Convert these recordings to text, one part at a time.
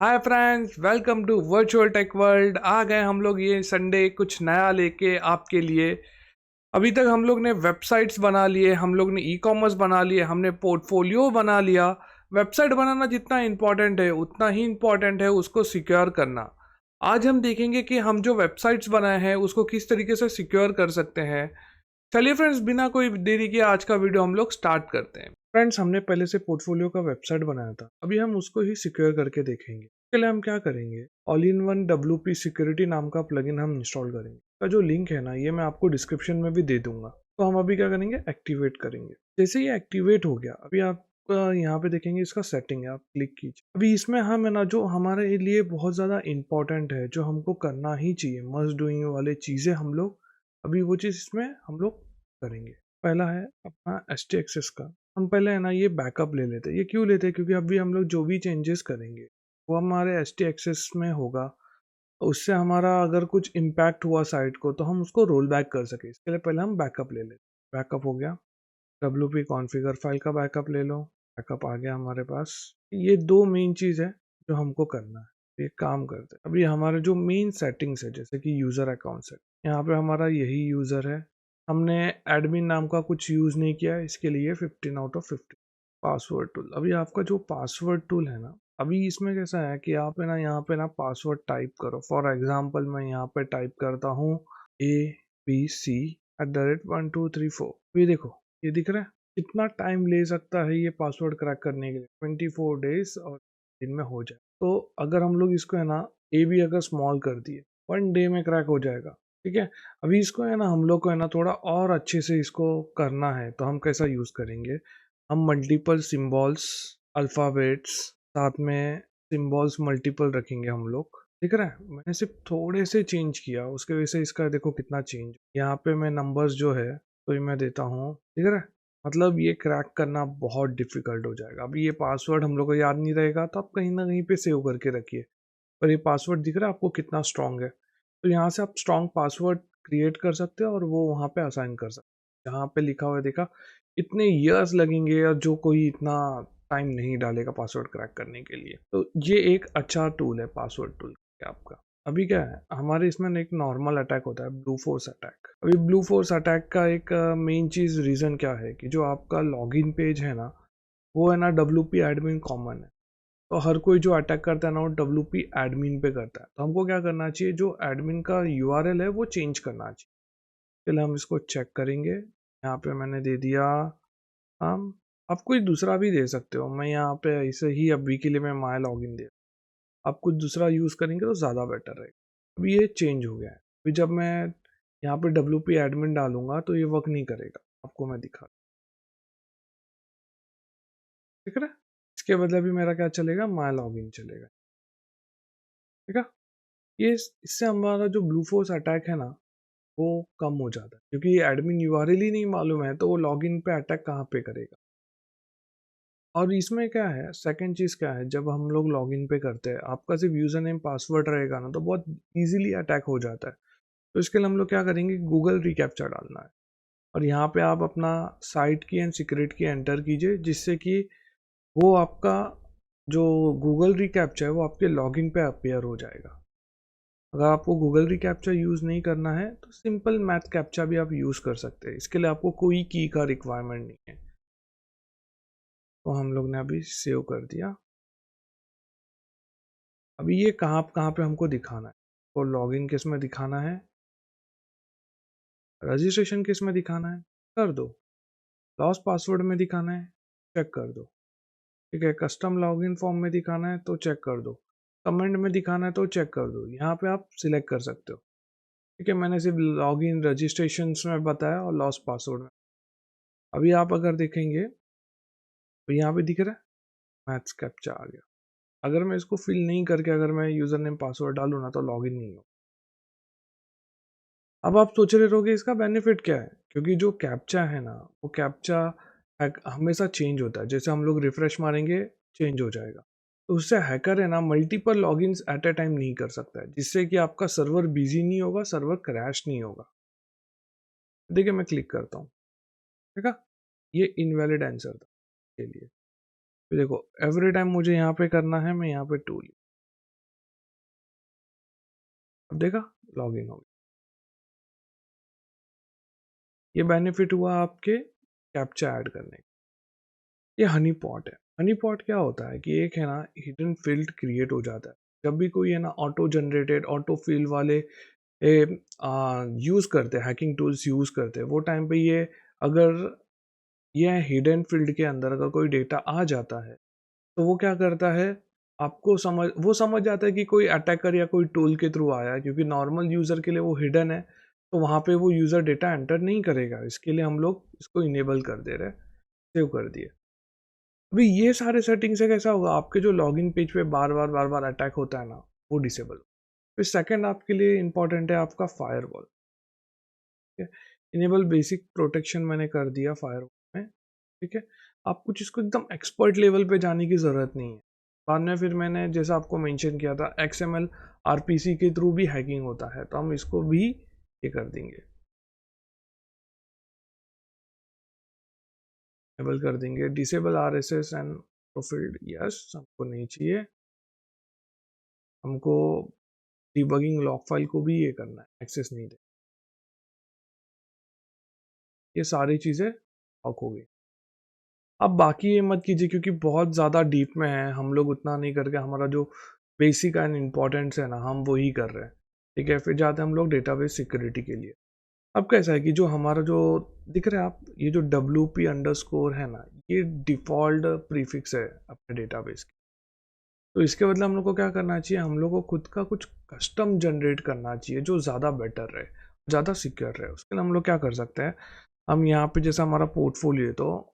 Hi friends, welcome to virtual tech world. आ गए हम लोग ये संडे कुछ नया लेके आपके लिए। अभी तक हम लोग ने वेबसाइट्स बना लिए, हम लोग ने ई कॉमर्स बना लिए, हमने पोर्टफोलियो बना लिया। वेबसाइट बनाना जितना इम्पोर्टेंट है उतना ही इम्पोर्टेंट है उसको सिक्योर करना। आज हम देखेंगे कि हम जो वेबसाइट्स बनाए हैं उसको किस तरीके से सिक्योर कर सकते हैं। चलिए फ्रेंड्स, बिना कोई देरी के आज का वीडियो हम लोग स्टार्ट करते हैं। फ्रेंड्स, हमने पहले से पोर्टफोलियो का वेबसाइट बनाया था, अभी हम उसको ही सिक्योर करके देखेंगे। इसके लिए हम क्या करेंगे, all in one WP security नाम का प्लगइन हम इंस्टॉल करेंगे। का जो लिंक है ना, ये मैं आपको डिस्क्रिप्शन में भी दे दूंगा। तो हम अभी क्या करेंगे, एक्टिवेट करेंगे। जैसे ये एक्टिवेट हो गया, अभी आप यहाँ पे देखेंगे इसका सेटिंग है, आप क्लिक कीजिए। अभी इसमें हम है ना, जो हमारे लिए बहुत ज़्यादा इंपॉर्टेंट है, जो हमको करना ही चाहिए, मस्ट डूइंग वाले चीज़ें हम लोग अभी वो चीज़ इसमें हम लोग करेंगे। पहला है अपना ST एक्सेस का। हम पहले है ना ये बैकअप ले लेते हैं। ये क्यों लेते हैं, क्योंकि अभी हम लोग जो भी चेंजेस करेंगे वो हमारे ST एक्सेस में होगा। उससे हमारा अगर कुछ इम्पैक्ट हुआ साइट को तो हम उसको रोल बैक कर सके, इसके लिए पहले हम बैकअप ले लेते। बैकअप हो गया, WP कॉन्फ़िगर फाइल का बैकअप ले लो। बैकअप आ गया हमारे पास। ये दो मेन चीज़ है जो हमको करना है। एक काम करते हैं, अभी हमारे जो मेन सेटिंग्स है जैसे कि यूज़र अकाउंट सेट, यहाँ पे हमारा यही यूज़र है। हमने एडमिन नाम का कुछ यूज़ नहीं किया है, इसके लिए 15/15। पासवर्ड टूल, अभी आपका जो पासवर्ड टूल है ना, अभी इसमें कैसा है कि आप है ना यहाँ पे ना पासवर्ड टाइप करो। फॉर एग्जाम्पल मैं यहाँ पे टाइप करता हूँ ABC@1234। ये देखो, ये दिख रहा है। कितना टाइम ले सकता है ये पासवर्ड क्रैक करने के लिए, 24 डेज और दिन में हो जाए। तो अगर हम लोग इसको है ना ए भी अगर स्मॉल कर दिए, 1 डे में क्रैक हो जाएगा। ठीक है, अभी इसको है ना हम लोग को है ना थोड़ा और अच्छे से इसको करना है, तो हम कैसा यूज़ करेंगे, हम मल्टीपल सिम्बॉल्स, अल्फ़ाबेट्स, साथ में सिम्बॉल्स मल्टीपल रखेंगे हम लोग। दिख रहा है, मैंने सिर्फ थोड़े से चेंज किया, उसके वजह से इसका देखो कितना चेंज। यहाँ पे मैं नंबर्स जो है तो ये मैं देता हूँ। दिख रहा है, मतलब ये क्रैक करना बहुत डिफिकल्ट हो जाएगा। अभी ये पासवर्ड हम लोग को याद नहीं रहेगा तो आप कहीं ना कहीं पे सेव करके रखिए। और ये पासवर्ड दिख रहा है आपको कितना स्ट्रांग है, तो यहाँ से आप स्ट्रांग पासवर्ड क्रिएट कर सकते हो और वो वहाँ पे असाइन कर सकते हो। जहाँ पे लिखा हुआ है देखा, इतने ईयर्स लगेंगे और जो कोई इतना टाइम नहीं डालेगा पासवर्ड क्रैक करने के लिए। तो ये एक अच्छा टूल है पासवर्ड टूल आपका। अभी क्या है, हमारे इसमें एक नॉर्मल अटैक होता है, ब्लू फोर्स अटैक। अभी ब्लू फोर्स अटैक का एक मेन चीज रीजन क्या है कि जो आपका लॉगिन पेज है ना, वो है ना WP एडमिन कॉमन है। तो हर कोई जो अटैक करता है ना वो WP एडमिन पे करता है। तो हमको क्या करना चाहिए, जो एडमिन का URL है वो चेंज करना चाहिए। पहले हम इसको चेक करेंगे। यहाँ पे मैंने दे दिया, हम आप कोई दूसरा भी दे सकते हो। मैं यहाँ पे ऐसे ही अभी के लिए मैं माय लॉगिन दे, आप कुछ दूसरा यूज़ करेंगे तो ज़्यादा बेटर रहेगा। अभी ये चेंज हो गया है। अभी जब मैं यहाँ पे WP एडमिन डालूंगा तो ये वर्क नहीं करेगा, आपको मैं दिखा। ठीक है, इसके बदले भी मेरा क्या चलेगा, माय लॉगिन चलेगा। ठीक है, ये इससे हमारा जो ब्लू फोर्स अटैक है ना वो कम हो जाता है, क्योंकि ये एडमिन URL ही नहीं मालूम है तो वो लॉगिन पे अटैक कहाँ पे करेगा। और इसमें क्या है, सेकंड चीज़ क्या है, जब हम लोग लॉगिन पे करते हैं आपका सिर्फ यूज़र नेम पासवर्ड रहेगा ना तो बहुत इजीली अटैक हो जाता है। तो इसके लिए हम लोग क्या करेंगे, गूगल रिकैप्चा डालना है। और यहाँ पे आप अपना साइट की एंड सीक्रेट की एंटर कीजिए, जिससे कि वो आपका जो गूगल रिकैप्चा है वो आपके लॉगिन पे अपेयर हो जाएगा। अगर आपको गूगल रिकैप्चा यूज़ नहीं करना है तो सिंपल मैथ कैप्चा भी आप यूज़ कर सकते हैं। इसके लिए आपको कोई की का रिक्वायरमेंट नहीं है। तो हम लोग ने अभी सेव कर दिया। अभी ये कहाँ कहाँ पे हमको दिखाना है, तो लॉगिन किस में दिखाना है, रजिस्ट्रेशन किस में दिखाना है, कर दो। लॉस्ट पासवर्ड में दिखाना है, चेक कर दो। ठीक है, कस्टम लॉगिन फॉर्म में दिखाना है तो चेक कर दो। कमेंट में दिखाना है तो चेक कर दो। यहाँ पे आप सिलेक्ट कर सकते हो। ठीक है, मैंने सिर्फ लॉगिन रजिस्ट्रेशन में बताया और लॉस्ट पासवर्ड में। अभी आप अगर देखेंगे तो यहाँ पे दिख रहा है मैथ्स कैप्चा आ गया। अगर मैं इसको फिल नहीं करके अगर मैं यूज़र नेम पासवर्ड डालूँ ना तो लॉगिन नहीं हो। अब आप सोच रहे रहोगे इसका बेनिफिट क्या है, क्योंकि जो कैप्चा है ना वो कैप्चा हमेशा चेंज होता है। जैसे हम लोग रिफ्रेश मारेंगे चेंज हो जाएगा। तो उससे हैकर है ना multiple logins at a time नहीं कर सकता है, जिससे कि आपका सर्वर बिजी नहीं होगा, सर्वर क्रैश नहीं होगा। देखिए मैं क्लिक करता हूँ, देखा, ये इनवैलिड आंसर था के लिए। फिर देखो एवरी टाइम मुझे यहाँ पे करना है, मैं यहाँ पे टूल अब देखा, लॉगिन हो गया। ये बेनिफिट हुआ आपके कैप्चा ऐड करने का। ये हनी पॉट है। हनी पॉट क्या होता है कि एक है ना हिडन फील्ड क्रिएट हो जाता है जब भी कोई है ना ऑटो जनरेटेड ऑटो फील वाले यूज़ करते हैं, हैकिंग टूल्स यूज़ करते हैं, वो टाइम पे ये अगर ये हिडन फील्ड के अंदर अगर कोई डेटा आ जाता है तो वो क्या करता है, आपको समझ जाता है कि कोई अटैकर या कोई टूल के थ्रू आया है, क्योंकि नॉर्मल यूज़र के लिए वो हिडन है, तो वहाँ पे वो यूज़र डेटा एंटर नहीं करेगा। इसके लिए हम लोग इसको इनेबल कर दे रहे हैं, सेव कर दिए। अभी ये सारे सेटिंग से कैसा होगा, आपके जो लॉगिन पेज पे बार बार अटैक होता है ना, वो डिसेबल। फिर सेकंड आपके लिए इंपॉर्टेंट है आपका फायरवॉल। ठीक है, इनेबल बेसिक प्रोटेक्शन मैंने कर दिया फायरवॉल में। ठीक है, आप कुछ इसको एकदम एक्सपर्ट लेवल पे जाने की ज़रूरत नहीं है। बाद में फिर मैंने जैसा आपको मेंशन किया था XML RPC के थ्रू भी हैकिंग होता है, तो हम इसको भी ये कर देंगे, एनेबल कर देंगे। Disable RSS and profile, yes, हमको नहीं चाहिए। हमको डिबगिंग लॉग फाइल को भी ये करना है, एक्सेस नहीं दे। ये सारी चीज़ें लॉक हो गई। अब बाकी ये मत कीजिए क्योंकि बहुत ज़्यादा डीप में है, हम लोग उतना नहीं करके हमारा जो बेसिक एंड इम्पोर्टेंट्स है ना, हम वही कर रहे हैं। ठीक है, फिर जाते हैं हम लोग डेटाबेस सिक्योरिटी के लिए। अब कैसा है कि जो हमारा जो दिख रहा है आप, ये जो WP_ है ना, ये डिफ़ॉल्ट प्रीफिक्स है अपने डेटाबेस की। तो इसके बदले हम लोग को क्या करना चाहिए, हम लोग को खुद का कुछ कस्टम जनरेट करना चाहिए जो ज़्यादा बेटर रहे, ज़्यादा सिक्योर रहे। उसके लिए हम लोग क्या कर सकते हैं, हम यहाँ पे जैसा हमारा पोर्टफोलियो है, तो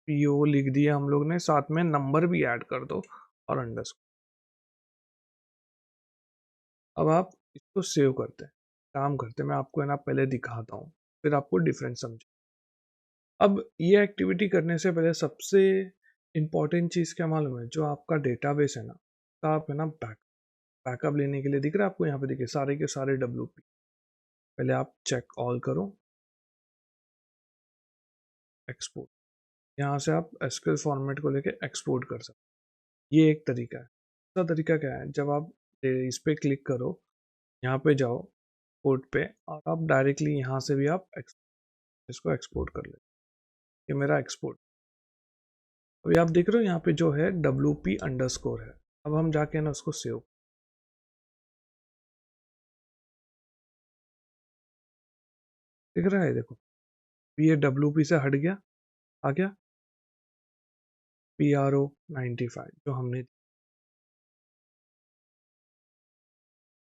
PO लिख दिया हम लोग ने, साथ में नंबर भी ऐड कर दो और अंडरस्कोर। अब आप इसको सेव करते हैं, काम करते हैं, मैं आपको है ना पहले दिखाता हूँ, फिर आपको डिफरेंस समझे। अब ये एक्टिविटी करने से पहले सबसे इम्पॉर्टेंट चीज़ क्या मालूम है, जो आपका डेटाबेस है ना, तो आप है ना बैकअप लेने के लिए दिख रहा है आपको, यहाँ पे देखिए सारे के सारे WP, पहले आप चेक ऑल करो, एक्सपोर्ट। यहाँ से आप SQL फॉर्मेट को लेके एक्सपोर्ट कर सकते हैं। ये एक तरीका है। दूसरा तरीका क्या है, जब आप इस पे क्लिक करो, यहाँ पे जाओ पोर्ट पे, और आप डायरेक्टली यहाँ से भी आप इसको एक्सपोर्ट कर ले। ये मेरा एक्सपोर्ट, अभी आप देख रहे हो यहाँ पे जो है WP_ है। अब हम जाके ना उसको सेव, दिख रहा है देखो, ये WP से हट गया, आ गया PRO95 जो हमने।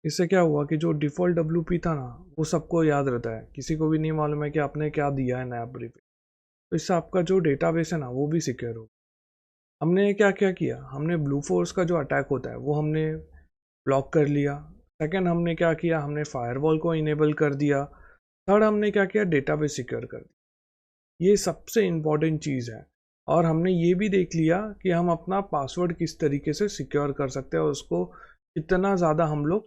इससे क्या हुआ कि जो डिफ़ॉल्ट WP था ना, वो सबको याद रहता है, किसी को भी नहीं मालूम है कि आपने क्या दिया है नया ब्रीफ। तो इससे आपका जो डेटाबेस है ना, वो भी सिक्योर हो। हमने क्या क्या किया, हमने ब्लू फोर्स का जो अटैक होता है वो हमने ब्लॉक कर लिया। सेकंड हमने क्या किया, हमने फायरवॉल को इनेबल कर दिया। थर्ड हमने क्या किया, डेटाबेस सिक्योर कर दिया। ये सबसे इम्पॉर्टेंट चीज़ है। और हमने ये भी देख लिया कि हम अपना पासवर्ड किस तरीके से सिक्योर कर सकते हैं और उसको कितना ज़्यादा हम लोग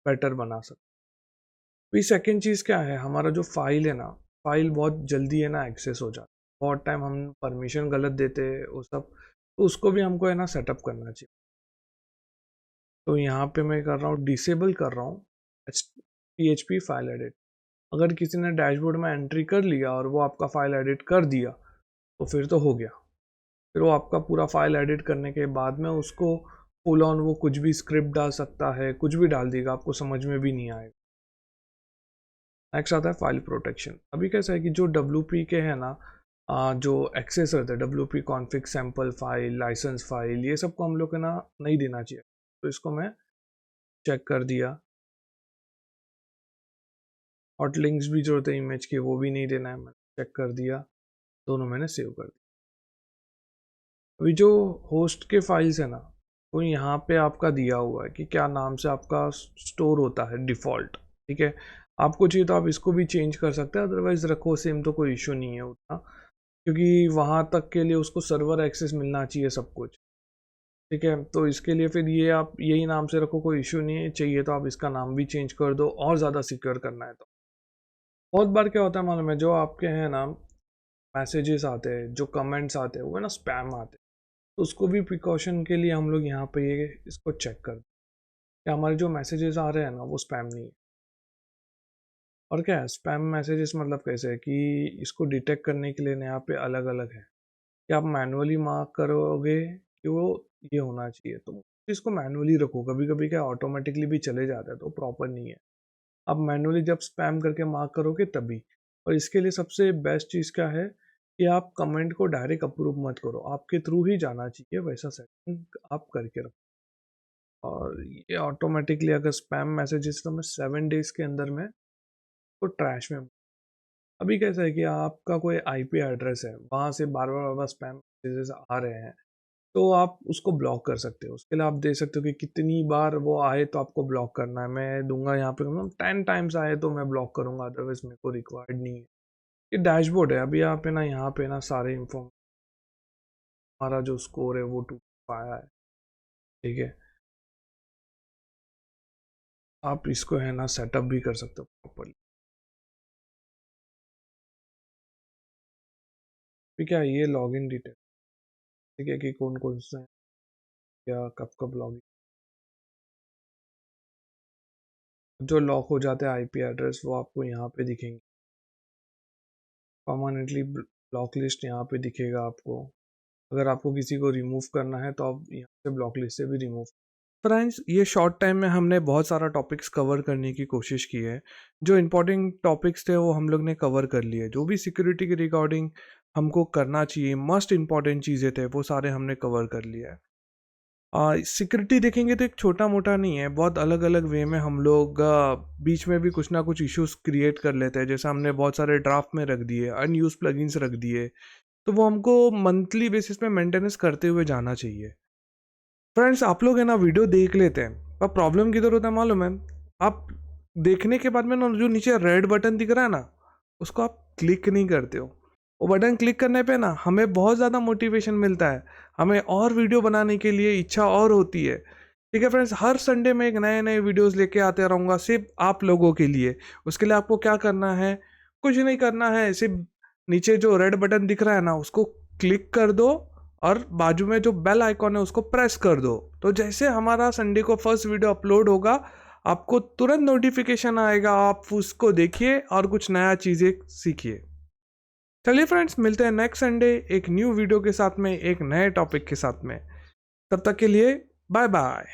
बेटर बना सकते हैं। फिर सेकंड चीज़ क्या है, हमारा जो फाइल है ना, फाइल बहुत जल्दी है ना एक्सेस हो जाता है। बहुत टाइम हम परमिशन गलत देते हैं वो सब, तो उसको भी हमको है ना सेटअप करना चाहिए। तो यहाँ पे मैं कर रहा हूँ, डिसेबल कर रहा हूँ PHP फाइल एडिट। अगर किसी ने डैशबोर्ड में एंट्री कर लिया और वो आपका फाइल एडिट कर दिया, तो फिर तो हो गया। फिर वो आपका पूरा फाइल एडिट करने के बाद में उसको फुल ऑन वो कुछ भी स्क्रिप्ट डाल सकता है, कुछ भी डाल देगा, आपको समझ में भी नहीं आएगा। नेक्स्ट आता है फाइल प्रोटेक्शन। अभी कैसा है कि जो WP के है ना, जो एक्सेस रहता है, WP config sample file, licence file, ये सबको हम लोग को ना नहीं देना चाहिए। तो इसको मैं चेक कर दिया। हॉट लिंक्स भी जो होते हैं इमेज के, वो भी नहीं देना है, मैंने चेक कर दिया। दोनों मैंने सेव कर दिया। अभी जो होस्ट के फाइल्स है ना, वो यहाँ पे आपका दिया हुआ है कि क्या नाम से आपका स्टोर होता है डिफ़ॉल्ट। ठीक है, आपको चाहिए तो आप इसको भी चेंज कर सकते हैं, अदरवाइज रखो सेम, तो कोई इशू नहीं है उतना, क्योंकि वहाँ तक के लिए उसको सर्वर एक्सेस मिलना चाहिए सब कुछ। ठीक है, तो इसके लिए फिर ये आप यही नाम से रखो, कोई इशू नहीं है। चाहिए तो आप इसका नाम भी चेंज कर दो और ज़्यादा सिक्योर करना है तो। बहुत बार क्या होता है मालूम है, जो आपके हैं ना मैसेजेस आते हैं, जो कमेंट्स आते हैं, वो है ना स्पैम आते हैं, तो उसको भी प्रिकॉशन के लिए हम लोग यहाँ पे ये इसको चेक कर कि हमारे जो मैसेजेस आ रहे हैं ना वो स्पैम नहीं है। और क्या है स्पैम मैसेजेस मतलब कैसे है कि इसको डिटेक्ट करने के लिए ना यहाँ पे अलग अलग है कि आप मैनुअली मार्क करोगे कि वो ये होना चाहिए, तो इसको मैनुअली रखो। कभी कभी क्या ऑटोमेटिकली भी चले जाता है तो प्रॉपर नहीं है। आप मैनुअली जब स्पैम करके मार्क करोगे तभी। और इसके लिए सबसे बेस्ट चीज़ क्या है कि आप कमेंट को डायरेक्ट अप्रूव मत करो, आपके थ्रू ही जाना चाहिए, वैसा सेटिंग आप करके रखो। और ये ऑटोमेटिकली अगर स्पैम मैसेजेस तो मैं 7 डेज के अंदर में तो ट्रैश में। अभी कैसा है कि आपका कोई आईपी एड्रेस है, वहाँ से बार बार बार स्पैम मैसेजेस आ रहे हैं, तो आप उसको ब्लॉक कर सकते हो। उसके लिए आप दे सकते हो कि कितनी बार वो आए तो आपको ब्लॉक करना है। मैं दूंगा यहाँ पे 10 टाइम्स आए तो मैं ब्लॉक करूंगा, अदरवाइज मेरे को रिक्वायर्ड नहीं है। ये डैशबोर्ड है। अभी यहाँ पे ना सारे इन्फॉर्म, हमारा जो स्कोर है वो 2 आया है, ठीक है। आप इसको है ना सेटअप भी कर सकते हो प्रॉपरली। ठीक है, ये लॉगिन डिटेल, ठीक है, कि कौन कौन सा है या कब कब लॉगिन। जो लॉक हो जाते हैं आईपी एड्रेस वो आपको यहाँ पे दिखेंगे। परमानेंटली ब्लॉक लिस्ट यहाँ पे दिखेगा आपको। अगर आपको किसी को रिमूव करना है तो आप यहाँ से ब्लॉक लिस्ट से भी रिमूव। फ्रेंड्स, ये शॉर्ट टाइम में हमने बहुत सारा टॉपिक्स कवर करने की कोशिश की है। जो इम्पोर्टेंट टॉपिक्स थे वो हम लोग ने कवर कर लिए। जो भी सिक्योरिटी के रिगार्डिंग हमको करना चाहिए, मस्ट इम्पॉर्टेंट चीज़ें थे, वो सारे हमने कवर कर लिया है। सिक्योरिटी देखेंगे तो एक छोटा मोटा नहीं है, बहुत अलग अलग वे में हम लोग बीच में भी कुछ ना कुछ इश्यूज क्रिएट कर लेते हैं। जैसे हमने बहुत सारे ड्राफ्ट में रख दिए, अनयूज प्लगइन्स रख दिए, तो वो हमको मंथली बेसिस पे मेंटेनेंस करते हुए जाना चाहिए। फ्रेंड्स, आप लोग है ना वीडियो देख लेते हैं, पर प्रॉब्लम किधर होता है मालूम है? आप देखने के बाद में ना जो नीचे रेड बटन दिख रहा है ना, उसको आप क्लिक नहीं करते हो। वो बटन क्लिक करने पे ना हमें बहुत ज़्यादा मोटिवेशन मिलता है, हमें और वीडियो बनाने के लिए इच्छा और होती है। ठीक है फ्रेंड्स, हर संडे में एक नए नए वीडियोस लेके आते रहूँगा सिर्फ आप लोगों के लिए। उसके लिए आपको क्या करना है? कुछ नहीं करना है, सिर्फ नीचे जो रेड बटन दिख रहा है ना उसको क्लिक कर दो और बाजू में जो बेल आइकॉन है उसको प्रेस कर दो। तो जैसे हमारा संडे को फर्स्ट वीडियो अपलोड होगा, आपको तुरंत नोटिफिकेशन आएगा, आप उसको देखिए और कुछ नया चीज़ें सीखिए। चलिए फ्रेंड्स, मिलते हैं नेक्स्ट संडे एक न्यू वीडियो के साथ में, एक नए टॉपिक के साथ में। तब तक के लिए बाय बाय।